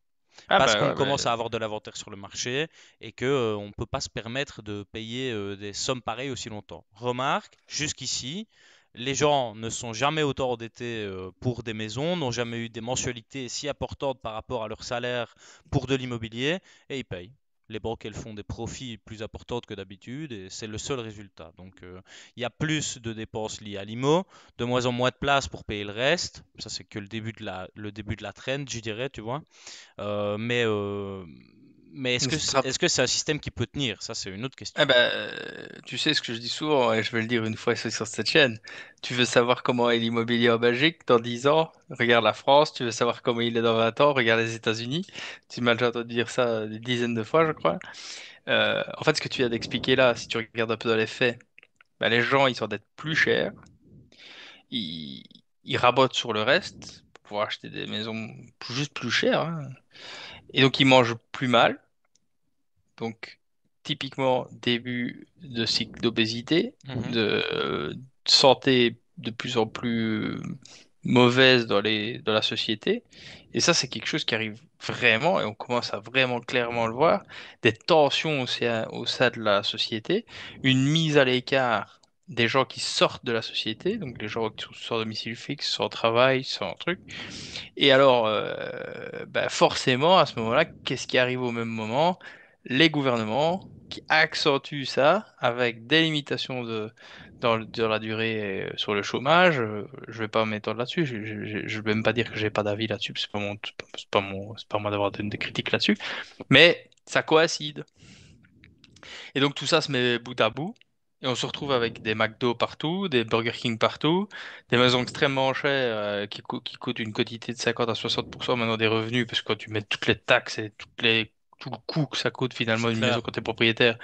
Ah
Parce
bah
qu'on
ouais,
commence à avoir de l'inventaire sur le marché et que on ne peut pas se permettre de payer des sommes pareilles aussi longtemps. Remarque, jusqu'ici, Les gens ne sont jamais autant endettés pour des maisons, n'ont jamais eu des mensualités si importantes par rapport à leur salaire pour de l'immobilier et ils payent. Les banques, elles font des profits plus importants que d'habitude et c'est le seul résultat. Donc, il y a plus de dépenses liées à l'IMO, de moins en moins de place pour payer le reste. Ça, c'est que le début de la trend, je dirais, tu vois. Euh, mais euh, mais
Mais tu te rapp-
est-ce que c'est un système qui peut tenir? Ça, c'est une autre
Eh
question.
ben, tu sais ce que je dis souvent, et je vais le dire une fois sur cette chaîne. Tu veux savoir comment est l'immobilier en Belgique dans 10 ans? Regarde la France. Tu veux savoir comment il est dans 20 ans? Regarde les États-Unis. Tu m'as déjà entendu dire ça des dizaines de fois, je crois. En fait, ce que tu viens d'expliquer là, si tu regardes un peu dans les faits, ben, les gens, ils s'endettent plus cher. Ils, ils rabotent sur le reste pour pouvoir acheter des maisons juste plus chères, hein. Et donc, ils mangent plus mal. Donc, typiquement, début de cycle d'obésité,
Mhm.
de santé de plus en plus mauvaise dans la société. Et ça, c'est quelque chose qui arrive vraiment, et on commence à vraiment clairement le voir, des tensions au sein de la société, une mise à l'écart des gens qui sortent de la société, donc les gens qui sont sans domicile fixe, sans travail, sans truc. Et alors, bah forcément, à ce moment-là, qu'est-ce qui arrive au même moment? Les gouvernements qui accentuent ça avec des limitations dans la durée sur le chômage. Je vais pas m'étendre là-dessus. Je vais même pas dire que j'ai pas d'avis là-dessus. C'est pas moi d'avoir des critiques là-dessus. Mais ça coïncide. Et donc tout ça se met bout à bout. Et on se retrouve avec des McDo partout, des Burger King partout, des maisons extrêmement chères qui coûtent une quotité de 50 à 60% maintenant des revenus, parce que quand tu mets toutes les taxes et tout le coût que ça coûte finalement
C'est
une maison
clair.
quand tu es propriétaire,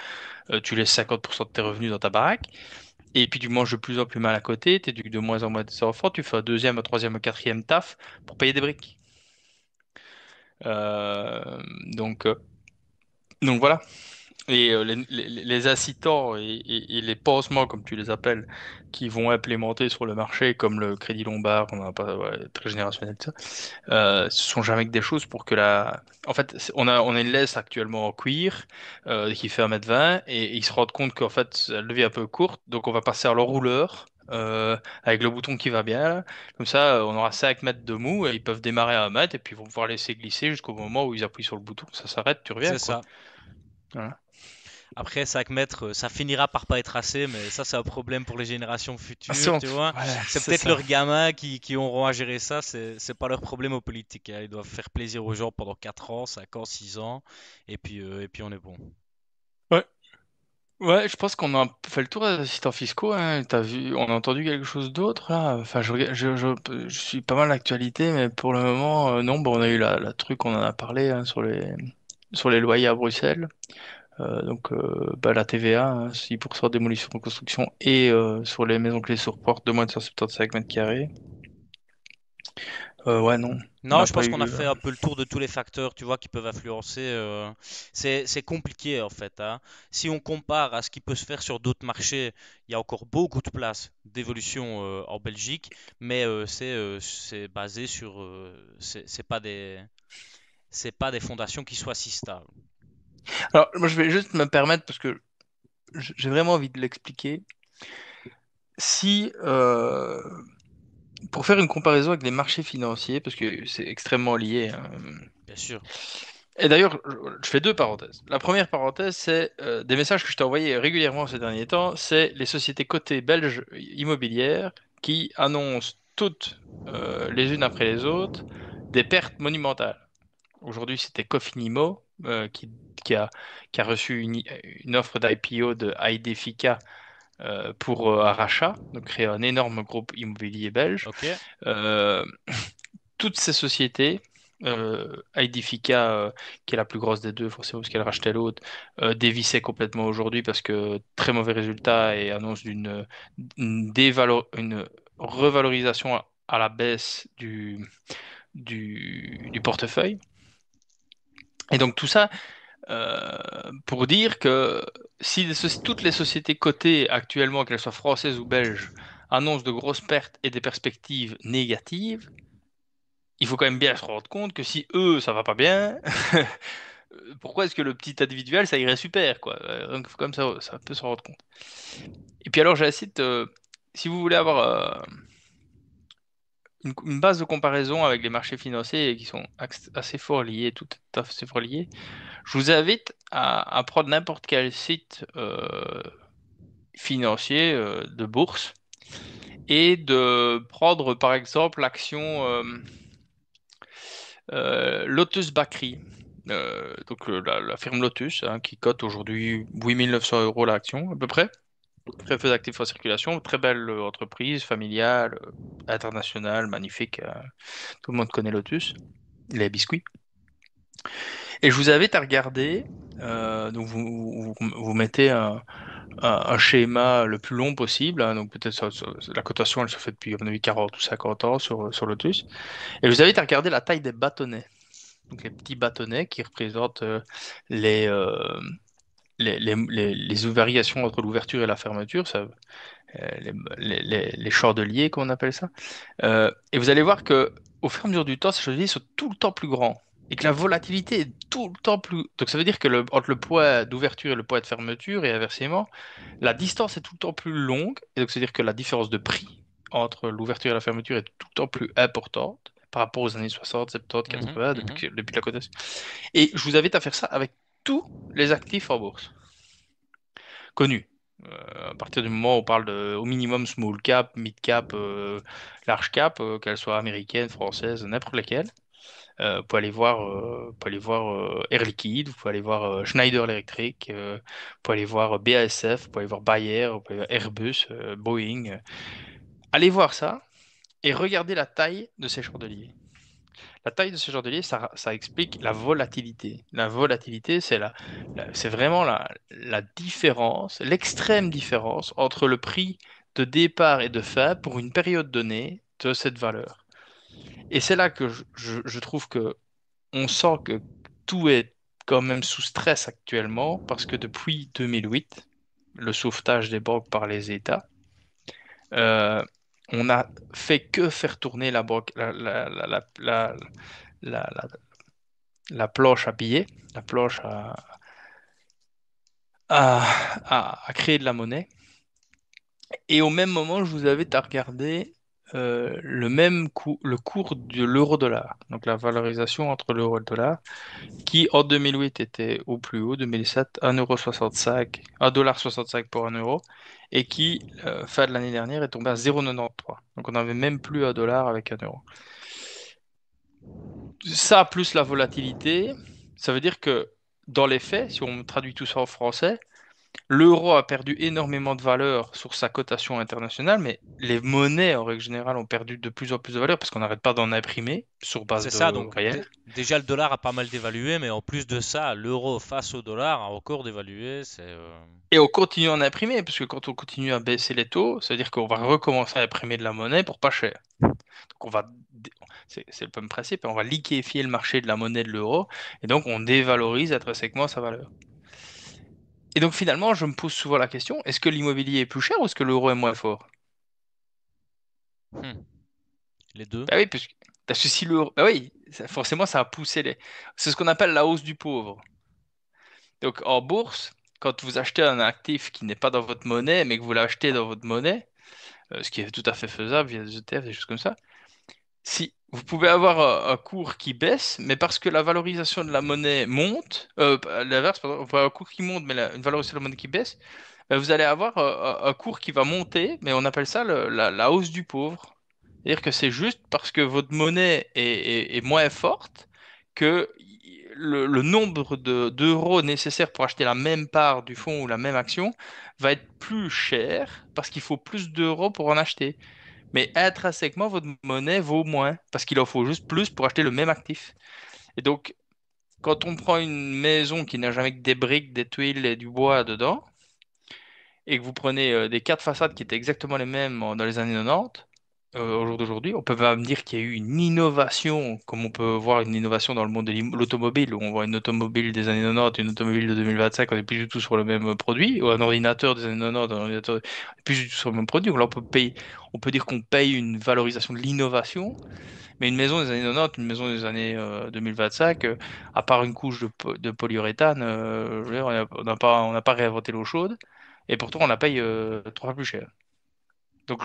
tu laisses 50% de tes revenus dans ta baraque. Et puis tu manges de plus en plus mal à côté, tu éduques de moins en moins tes enfants, tu fais un deuxième, un troisième, un quatrième taf pour payer des briques. Euh, donc, euh, donc voilà. Et les incitants et les pansements, comme tu les appelles, qui vont implémenter sur le marché, comme le crédit Lombard, on n'a pas, ouais, très générationnel, ça, ce sont jamais que des choses pour que la... En fait, on a une laisse actuellement en cuir qui fait 1,20 m et ils se rendent compte qu'en fait, elle devient un peu courte, donc on va passer à l'enrouleur. Avec le bouton qui va bien, là. Comme ça, on aura 5 mètres de mou et ils peuvent démarrer à 1 mètre et puis ils vont pouvoir laisser glisser jusqu'au moment où ils appuient sur le bouton. Ça s'arrête, tu reviens,
C'est
quoi.
ça.
Voilà.
Après, 5 mètres, ça finira par pas être assez, mais ça, c'est un problème pour les générations
Ah, si
futures, tu vois.
voilà,
C'est
c'est
peut-être
ça.
leurs gamins qui auront à gérer ça, c'est pas leur problème aux politiques, hein. Ils doivent faire plaisir aux gens pendant 4 ans, 5 ans, 6 ans, et puis on est bon.
Ouais. Ouais, je pense qu'on a un peu fait le tour des assistants fiscaux, hein. T'as vu, on a entendu quelque chose d'autre là. Enfin, je suis pas mal l'actualité, mais pour le moment, non. Bon, on a eu la truc, on en a parlé hein, sur les loyers à Bruxelles. Bah, la TVA, hein, 6% démolition de construction et sur les maisons clés sur porte de moins de 175 mètres carrés. Ouais, non, on
Non,
n'a
je
pas
pense qu'on a
eu.
fait un peu le tour de tous les facteurs, tu vois, qui peuvent influencer. C'est compliqué en fait, hein. Si on compare à ce qui peut se faire sur d'autres marchés, il y a encore beaucoup de place d'évolution en Belgique, mais c'est basé sur, c'est pas des fondations qui soient si stables.
Alors, moi, je vais juste me permettre parce que j'ai vraiment envie de l'expliquer. Si pour faire une comparaison avec les marchés financiers, parce que c'est extrêmement lié, hein.
Bien sûr.
Et d'ailleurs, je fais deux parenthèses. La première parenthèse, c'est des messages que je t'ai envoyés régulièrement ces derniers temps. C'est les sociétés cotées belges immobilières qui annoncent toutes, les unes après les autres, des pertes monumentales. Aujourd'hui, c'était Cofinimo qui a, qui a reçu une offre d'IPO de Aedifica pour un rachat, donc créer un énorme groupe immobilier belge.
Ok.
Euh, Toutes ces sociétés, Aedifica, qui est la plus grosse des deux, forcément parce qu'elle rachetait l'autre, dévissait complètement aujourd'hui parce que très mauvais résultat et annonce une revalorisation à la baisse du portefeuille. Et donc tout ça euh, pour dire que si toutes les sociétés cotées actuellement, qu'elles soient françaises ou belges, annoncent de grosses pertes et des perspectives négatives, il faut quand même bien se rendre compte que si eux, ça va pas bien, pourquoi est-ce que le petit individuel, ça irait super, quoi. Donc, faut comme ça peut se rendre compte. Et puis alors, j'incite, si vous voulez avoir une base de comparaison avec les marchés financiers qui sont assez fort liés, tout à fait fort liés, je vous invite à prendre n'importe quel site financier de bourse et de prendre par exemple l'action Lotus Bakri. La firme Lotus, hein, qui cote aujourd'hui 8 900 € l'action à peu près. Très peu d'actifs en circulation, très belle entreprise, familiale, internationale, magnifique. Tout le monde connaît Lotus, les biscuits. Et je vous invite à regarder, donc vous mettez un schéma le plus long possible, hein, donc peut-être la cotation elle se fait depuis à mon avis 40 ou 50 ans sur Lotus. Et je vous invite à regarder la taille des bâtonnets, donc les petits bâtonnets qui représentent les, euh, les variations entre l'ouverture et la fermeture, les chandeliers, comme on appelle ça. Et vous allez voir que au fur et à mesure du temps, ces chandeliers sont tout le temps plus grands et que la volatilité est tout le temps plus. Donc ça veut dire que entre le poids d'ouverture et le poids de fermeture et inversement, la distance est tout le temps plus longue. Et donc c'est-à-dire que la différence de prix entre l'ouverture et la fermeture est tout le temps plus importante par rapport aux années 60, 70,
Mhm,
80,
mhm.
depuis la cotation. Et je vous invite à faire ça avec tous les actifs en bourse connus. À partir du moment où on parle au minimum small cap, mid cap, large cap, qu'elles soient américaines, françaises, n'importe lesquelles. Vous pouvez aller voir, Air Liquide, vous pouvez aller voir Schneider Electric, vous pouvez aller voir BASF, vous pouvez aller voir Bayer, vous pouvez aller voir Airbus, Boeing. Allez voir ça et regardez la taille de ces chandeliers. La taille de ce chandelier, ça explique la volatilité. La volatilité, c'est vraiment la différence, l'extrême différence entre le prix de départ et de fin pour une période donnée de cette valeur. Et c'est là que je trouve que on sent que tout est quand même sous stress actuellement parce que depuis 2008, le sauvetage des banques par les États, euh, on a fait que faire tourner la banque, la- la- la planche à billets, la planche à créer de la monnaie. Et au même moment, je vous invite à regarder le cours de l'euro-dollar, donc la valorisation entre l'euro et le dollar, qui en 2008 était au plus haut, 2007, 1,65 €, 1,65 $ pour 1 euro, et qui, fin de l'année dernière, est tombé à 0,93. Donc on n'avait même plus un dollar avec 1 euro. Ça, plus la volatilité, ça veut dire que dans les faits, si on traduit tout ça en français, l'euro a perdu énormément de valeur sur sa cotation internationale, mais les monnaies, en règle générale, ont perdu de plus en plus de valeur parce qu'on n'arrête pas d'en imprimer sur base
C'est ça,
de
donc
réel.
déjà le dollar a pas mal dévalué, mais en plus de ça, l'euro face au dollar a encore dévalué.
Et on continue à en imprimer, parce que quand on continue à baisser les taux, ça veut dire qu'on va recommencer à imprimer de la monnaie pour pas cher. Donc c'est le même principe, on va liquéfier le marché de la monnaie de l'euro, et donc on dévalorise intrinsèquement sa valeur. Et donc finalement, je me pose souvent la question, est-ce que l'immobilier est plus cher ou est-ce que l'euro est moins fort?
Hmm, les deux.
Bah oui, parce que si l'euro... Bah oui, forcément ça a poussé les... C'est ce qu'on appelle la hausse du pauvre. Donc en bourse, quand vous achetez un actif qui n'est pas dans votre monnaie, mais que vous l'achetez dans votre monnaie, ce qui est tout à fait faisable via des ETF, des choses comme ça, si vous pouvez avoir un cours qui baisse, mais parce que la valorisation de la monnaie monte, l'inverse, pardon, vous pouvez avoir un cours qui monte, mais une valorisation de la monnaie qui baisse, ben, vous allez avoir un cours qui va monter, mais on appelle ça la hausse du pauvre. C'est-à-dire que c'est juste parce que votre monnaie est moins forte que le nombre d'euros nécessaires pour acheter la même part du fonds ou la même action va être plus cher parce qu'il faut plus d'euros pour en acheter. Mais intrinsèquement, votre monnaie vaut moins parce qu'il en faut juste plus pour acheter le même actif. Et donc, quand on prend une maison qui n'a jamais que des briques, des tuiles et du bois dedans, et que vous prenez des quatre façades qui étaient exactement les mêmes dans les années 90, au jour d'aujourd'hui, on peut pas me dire qu'il y a eu une innovation, comme on peut voir une innovation dans le monde de l'automobile, où on voit une automobile des années 90, une automobile de 2025, on n'est plus du tout sur le même produit, ou un ordinateur des années 90, un ordinateur, on n'est plus du tout sur le même produit. Donc là, on peut dire qu'on paye une valorisation de l'innovation, mais une maison des années 90, une maison des années 2025, à part une couche de polyuréthane, je veux dire, on n'a pas réinventé l'eau chaude, et pourtant on la paye trois fois plus cher. Donc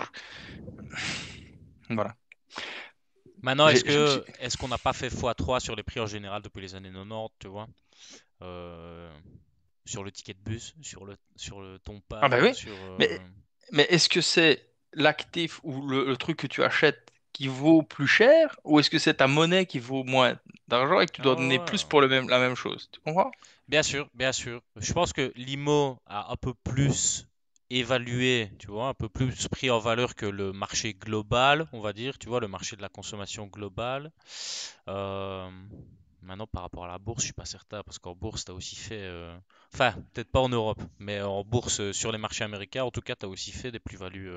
voilà.
Maintenant,
Je me suis...
est-ce qu'on n'a pas fait x3 sur les prix en général depuis les années 90, tu vois? Euh, sur le ticket de bus, sur le ton
Ah bah
pass,
oui,
sur...
mais, mais est-ce que c'est l'actif ou le truc que tu achètes qui vaut plus cher ou est-ce que c'est ta monnaie qui vaut moins d'argent et que tu
Ah
dois
ouais,
donner
ouais.
plus pour la même chose? Tu comprends?
Bien sûr, bien sûr. Je pense que l'IMO a un peu plus évalué, tu vois, un peu plus pris en valeur que le marché global, on va dire, tu vois, le marché de la consommation globale. Euh, Maintenant, par rapport à la bourse, je suis pas certain, parce qu'en bourse, tu as aussi fait, enfin, peut-être pas en Europe, mais en bourse sur les marchés américains, en tout cas, tu as aussi fait des plus-values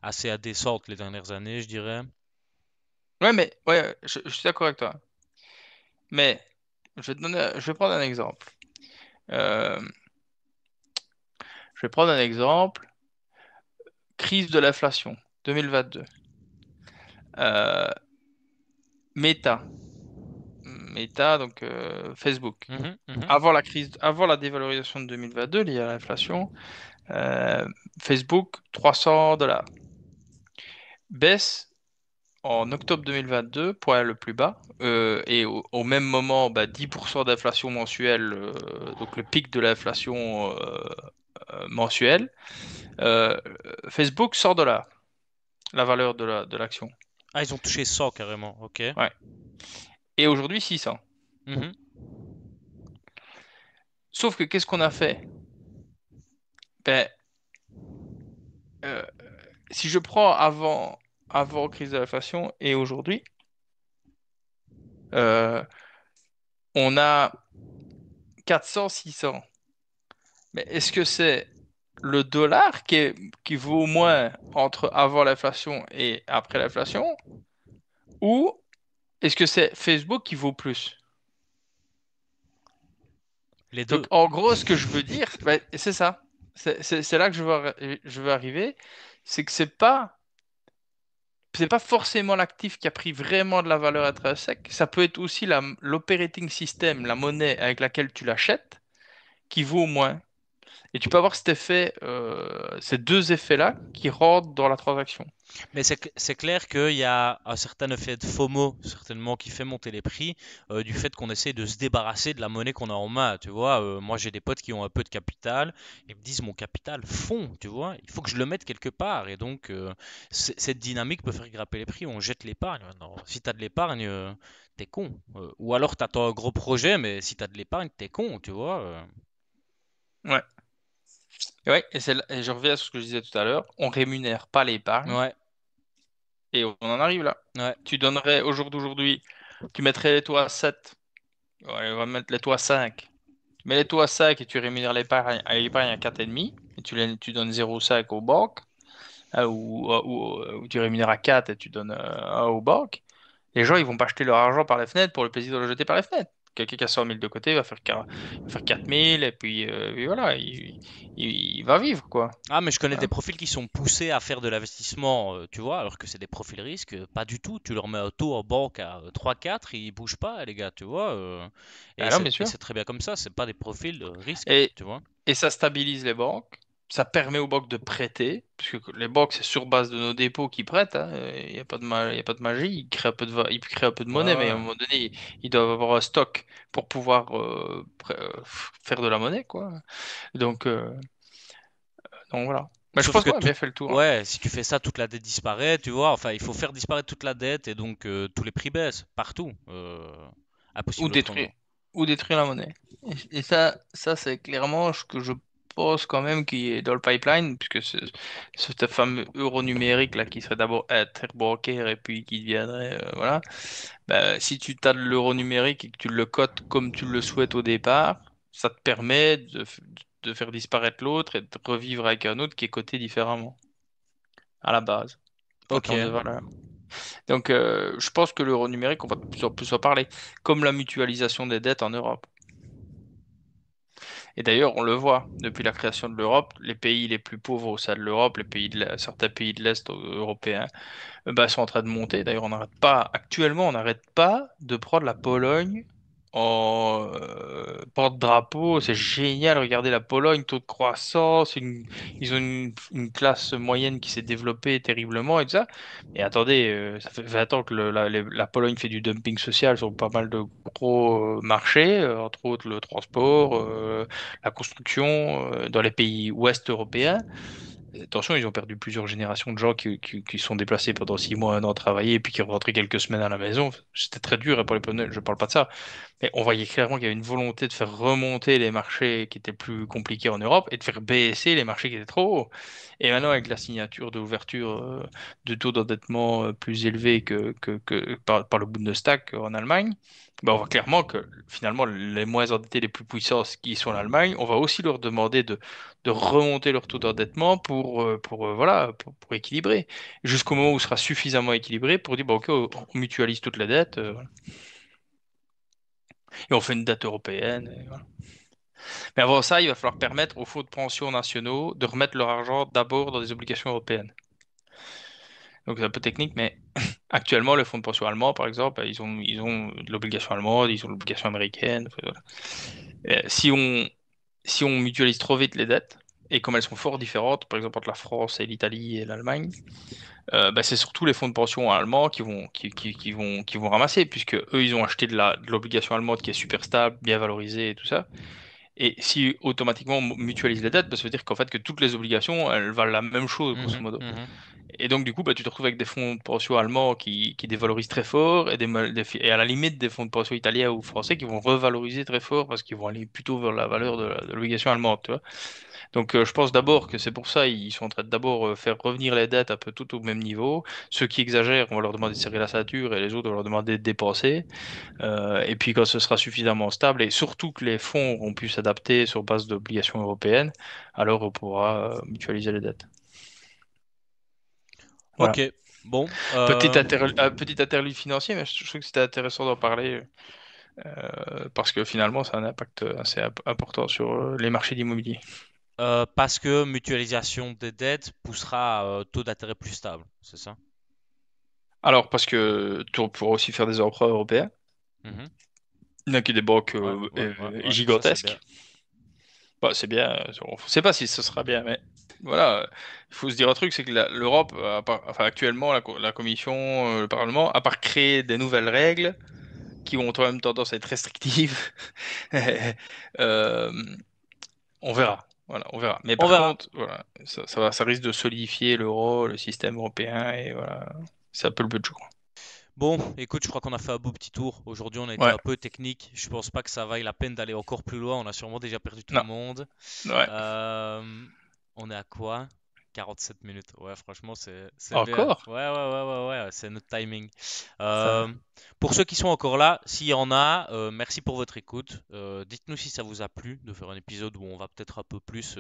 assez indécentes les dernières années, je dirais.
Ouais, mais ouais, je suis d'accord avec toi. Mais je vais prendre un exemple. Euh, je vais prendre un exemple. Crise de l'inflation 2022. Euh, Meta, Meta, donc Facebook.
Mhm, mhm.
Avant la crise, avant la dévalorisation de 2022 liée à l'inflation, euh, Facebook 300 $. Baisse en octobre 2022, point le plus bas, et au même moment, bah, 10% d'inflation mensuelle, donc le pic de l'inflation mensuelle. Euh, Facebook 100 $, la valeur de l'action.
Ah, ils ont touché 100 carrément, ok.
Ouais. Et aujourd'hui 600.
Mhm.
Sauf que qu'est-ce qu'on a fait? Ben, euh, si je prends avant crise de l'inflation et aujourd'hui, euh, on a 400, 600. Mais est-ce que c'est le dollar qui vaut moins entre avant l'inflation et après l'inflation? Ou est-ce que c'est Facebook qui vaut plus?
Les
Donc,
deux.
en gros, ce que je veux dire, ben, c'est ça. C'est là que je veux arriver. C'est que c'est pas forcément l'actif qui a pris vraiment de la valeur intrinsèque. Ça peut être aussi l'operating system, la monnaie avec laquelle tu l'achètes, qui vaut moins. Et tu peux avoir cet effet, ces deux effets-là qui rentrent dans la transaction.
Mais c'est clair qu'il y a un certain effet de FOMO, certainement, qui fait monter les prix, du fait qu'on essaie de se débarrasser de la monnaie qu'on a en main. Tu vois, moi j'ai des potes qui ont un peu de capital, ils me disent mon capital fond, tu vois, il faut que je le mette quelque part. Et donc, cette dynamique peut faire grimper les prix. On jette l'épargne. Non, si t'as de l'épargne, t'es con. Ou alors t'attends un gros projet, mais si t'as de l'épargne, t'es con, tu vois.
Ouais. Et ouais, et je reviens sur ce que je disais tout à l'heure. On rémunère pas l'épargne
Ouais,
et on en arrive là.
ouais.
Tu donnerais au jour d'aujourd'hui, tu mettrais les taux à 7. Ouais, on va mettre les taux à 5. Tu mets les taux à 5 et tu rémunères l'épargne à 4,5 et tu donnes 0,5 aux banques. Ou tu rémunères à 4 et tu donnes 1 aux banques. Les gens, ils vont pas jeter leur argent par les fenêtres pour le plaisir de le jeter par les fenêtres. Quelqu'un qui a 100 000 de côté va faire 4 000 et puis voilà, il va vivre quoi.
Ah, mais je connais des
Hein.
profils qui sont poussés à faire de l'investissement, tu vois, alors que c'est des profils risques, pas du tout. Tu leur mets un taux en banque à 3-4, ils bougent pas, les gars, tu vois.
Ben non, bien
Et
sûr.
c'est très bien comme ça, c'est pas des profils de risque,
Et,
tu vois.
et ça stabilise les banques. Ça permet aux banques de prêter, puisque les banques, c'est sur base de nos dépôts qui prêtent. Hein. Il n'y a pas il y a pas de magie. Ils créent un peu de
Ouais,
monnaie, mais à un
ouais.
moment donné, ils doivent avoir un stock pour pouvoir faire de la monnaie, quoi. Donc, euh, donc voilà. Mais je
Sauf
pense
que
qu'on a bien fait le tour. Hein.
ouais, si tu fais ça, toute la dette disparaît, tu vois. Enfin, il faut faire disparaître toute la dette et donc tous les prix baissent, partout.
Ou
Impossible
détruire,
autrement.
ou détruire la monnaie. Et ça c'est clairement ce que je pense quand même qui est dans le pipeline, puisque ce fameux euro numérique là qui serait d'abord interbancaire et puis qui deviendrait, voilà. Bah, si tu as de l'euro numérique et que tu le cotes comme tu le souhaites au départ, ça te permet de faire disparaître l'autre et de revivre avec un autre qui est coté différemment à la base en
Ok.
termes de valeur. Donc, je pense que l'euro numérique, on va de plus en plus en parler, comme la mutualisation des dettes en Europe. Et d'ailleurs, on le voit, depuis la création de l'Europe, les pays les plus pauvres au sein de l'Europe, certains pays de l'Est européen, bah, sont en train de monter. D'ailleurs, on n'arrête pas, actuellement, on n'arrête pas de prendre la Pologne. en porte-drapeau. C'est génial. Regardez la Pologne, taux de croissance. Ils ont une classe moyenne qui s'est développée terriblement et tout ça. Et attendez, ça fait 20 ans que la Pologne fait du dumping social sur pas mal de gros marchés, entre autres le transport, la construction, dans les pays ouest européens. Attention, ils ont perdu plusieurs générations de gens qui sont déplacés pendant 6 mois, un an travailler et puis qui rentraient quelques semaines à la maison. C'était très dur hein, pour les Polonais, je parle pas de ça. Mais on voyait clairement qu'il y avait une volonté de faire remonter les marchés qui étaient plus compliqués en Europe et de faire baisser les marchés qui étaient trop hauts. Et maintenant, avec la signature de l'ouverture de taux d'endettement plus élevés que par le Bundestag en Allemagne, ben on voit clairement que finalement, les moins endettés, les plus puissants qui sont en Allemagne, on va aussi leur demander de remonter leur taux d'endettement voilà, pour équilibrer. Jusqu'au moment où ce sera suffisamment équilibré pour dire, bon, OK, on mutualise toutes les dettes, voilà. Et on fait une dette européenne. Et voilà. Mais avant ça, il va falloir permettre aux fonds de pension nationaux de remettre leur argent d'abord dans des obligations européennes. Donc c'est un peu technique, mais actuellement, les fonds de pension allemands, par exemple, ils ont de l'obligation allemande, ils ont de l'obligation américaine. Enfin, voilà. Si on mutualise trop vite les dettes, et comme elles sont fort différentes, par exemple entre la France et l'Italie et l'Allemagne, bah, c'est surtout les fonds de pension allemands qui vont ramasser, puisque eux, ils ont acheté de l'obligation allemande qui est super stable, bien valorisée et tout ça. Et si automatiquement on mutualise les dettes, bah, ça veut dire qu'en fait que toutes les obligations, elles valent la même chose, grosso
Mhm,
modo.
mhm.
Et donc du coup, bah, tu te retrouves avec des fonds de pension allemands qui dévalorisent très fort et à la limite des fonds de pension italiens ou français qui vont revaloriser très fort parce qu'ils vont aller plutôt vers la valeur de l'obligation allemande, tu vois. Donc je pense d'abord que c'est pour ça ils sont en train de d'abord faire revenir les dettes un peu tout au même niveau. Ceux qui exagèrent, on va leur demander de serrer la ceinture et les autres, on va leur demander de dépenser. Et puis quand ce sera suffisamment stable et surtout que les fonds auront pu s'adapter sur base d'obligations européennes, alors on pourra mutualiser les dettes.
Ok,
Voilà.
bon.
Petit interlude financier, mais je trouve que c'était intéressant d'en parler parce que finalement, ça a un impact assez important sur les marchés d'immobilier.
Parce que mutualisation des dettes poussera à taux d'intérêt plus stable, c'est ça?
Alors, parce que tu pourras aussi faire des emprunts européens.
Mhm.
Il n'y a que des banques
Ouais, ouais, ouais, ouais, ça c'est bien.
gigantesques. Bah, c'est bien, on ne sait pas si ce sera bien, mais voilà, il faut se dire un truc, c'est que l'Europe, enfin actuellement, la Commission, le Parlement, à part créer des nouvelles règles qui ont quand même tendance à être restrictives, euh, on verra. Voilà, on verra. Mais
On
par
verra.
contre, voilà, ça risque de solidifier l'euro, le système européen, et voilà, c'est un peu le but du jour.
Bon, écoute, je crois qu'on a fait un beau petit tour. Aujourd'hui, on a été
Ouais,
un peu technique. Je pense pas que ça vaille la peine d'aller encore plus loin. On a sûrement déjà perdu tout le
non,
monde.
ouais.
Euh, on est à quoi? 47 minutes. Ouais, franchement, c'est bien.
Encore?
Ouais, ouais, ouais, ouais, ouais, c'est notre timing.
Ça.
Euh, pour ceux qui sont encore là, s'il y en a, merci pour votre écoute. Dites-nous si ça vous a plu de faire un épisode où on va peut-être un peu plus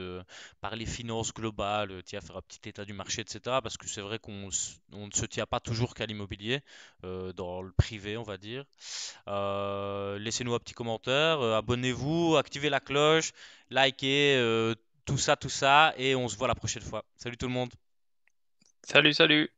parler finances globales, tiens, faire un petit état du marché, etc. Parce que c'est vrai on ne se tient pas toujours qu'à l'immobilier, dans le privé, on va dire. Laissez-nous un petit commentaire, abonnez-vous, activez la cloche, likez, tout ça, et on se voit la prochaine fois. Salut tout le monde!
Salut, salut!